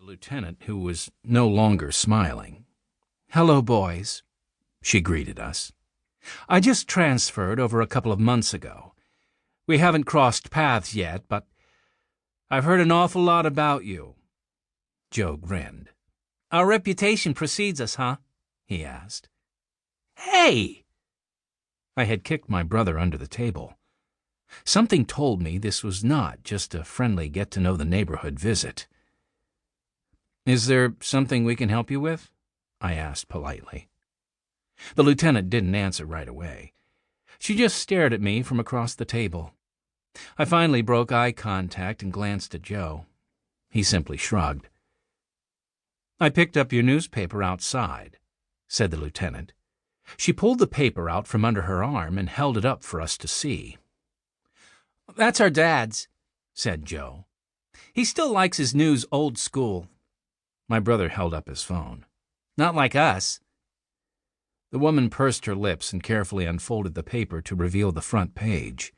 lieutenant, who was no longer smiling. "Hello, boys," she greeted us. "I just transferred over a couple of months ago. We haven't crossed paths yet, but I've heard an awful lot about you." Joe grinned. "Our reputation precedes us, huh?" he asked. "Hey!" I had kicked my brother under the table. Something told me this was not just a friendly get-to-know-the-neighborhood visit. "Is there something we can help you with?" I asked politely. The lieutenant didn't answer right away. She just stared at me from across the table. I finally broke eye contact and glanced at Joe. He simply shrugged. "I picked up your newspaper outside," said the lieutenant. She pulled the paper out from under her arm and held it up for us to see. "That's our dad's," said Joe. "He still likes his news old school." My brother held up his phone. "Not like us." The woman pursed her lips and carefully unfolded the paper to reveal the front page.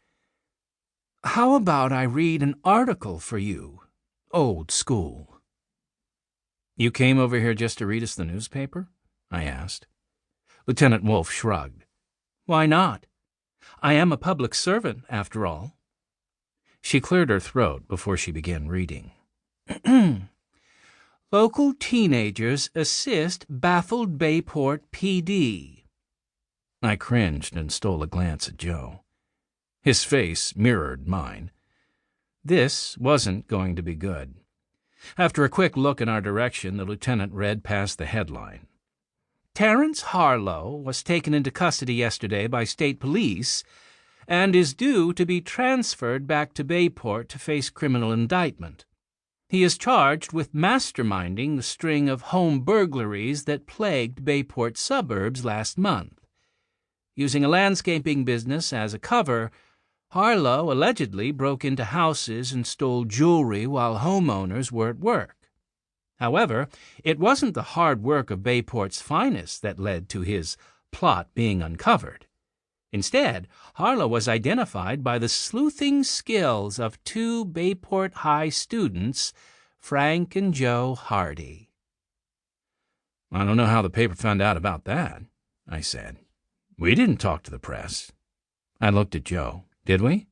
"How about I read an article for you, old school?" "You came over here just to read us the newspaper?" I asked. Lieutenant Wolfe shrugged. "Why not? I am a public servant, after all." She cleared her throat before she began reading. "Local teenagers assist baffled Bayport PD." I cringed and stole a glance at Joe. His face mirrored mine. This wasn't going to be good. After a quick look in our direction, the lieutenant read past the headline. "Terrence Harlow was taken into custody yesterday by state police and is due to be transferred back to Bayport to face criminal indictment. He is charged with masterminding the string of home burglaries that plagued Bayport suburbs last month. Using a landscaping business as a cover, Harlow allegedly broke into houses and stole jewelry while homeowners were at work. However, it wasn't the hard work of Bayport's finest that led to his plot being uncovered. Instead, Harlow was identified by the sleuthing skills of two Bayport High students, Frank and Joe Hardy." "I don't know how the paper found out about that," I said. "We didn't talk to the press." I looked at Joe. "Did we?"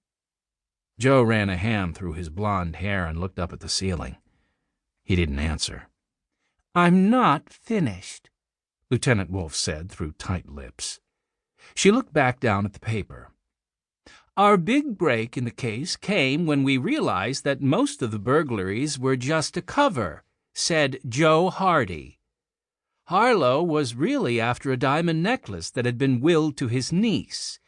Joe ran a hand through his blonde hair and looked up at the ceiling. He didn't answer. "I'm not finished," Lieutenant Wolfe said through tight lips. She looked back down at the paper. "Our big break in the case came when we realized that most of the burglaries were just a cover," said Joe Hardy. "Harlow was really after a diamond necklace that had been willed to his niece.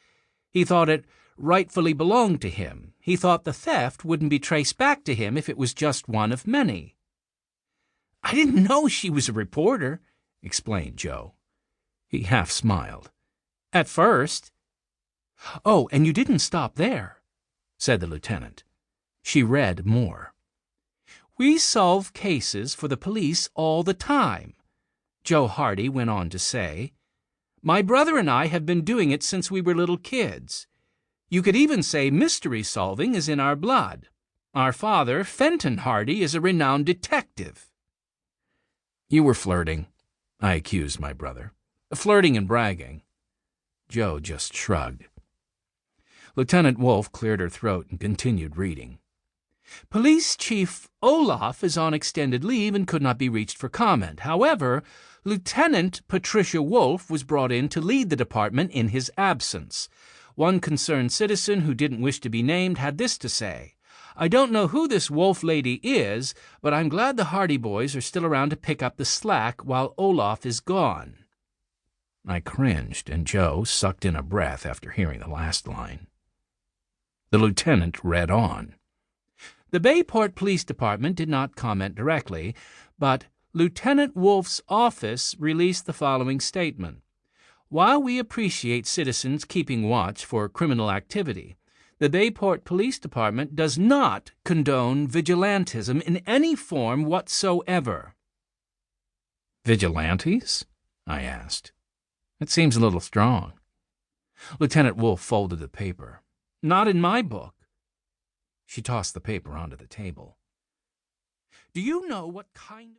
He thought it rightfully belonged to him. He thought the theft wouldn't be traced back to him if it was just one of many." "I didn't know she was a reporter," explained Joe. He half smiled. "At first." "Oh, and you didn't stop there," said the lieutenant. She read more. "We solve cases for the police all the time," Joe Hardy went on to say. "My brother and I have been doing it since we were little kids. You could even say mystery solving is in our blood. Our father, Fenton Hardy, is a renowned detective." "You were flirting," I accused my brother. "Flirting and bragging." Joe just shrugged. Lieutenant Wolfe cleared her throat and continued reading. "Police Chief Olaf is on extended leave and could not be reached for comment. However, Lieutenant Patricia Wolfe was brought in to lead the department in his absence. One concerned citizen who didn't wish to be named had this to say: 'I don't know who this Wolfe lady is, but I'm glad the Hardy boys are still around to pick up the slack while Olaf is gone.'" I cringed, and Joe sucked in a breath after hearing the last line. The lieutenant read on. "The Bayport Police Department did not comment directly, but Lieutenant Wolfe's office released the following statement. While we appreciate citizens keeping watch for criminal activity, the Bayport Police Department does not condone vigilantism in any form whatsoever." "Vigilantes?" I asked. "It seems a little strong." Lieutenant Wolfe folded the paper. "Not in my book." She tossed the paper onto the table. "Do you know what kind of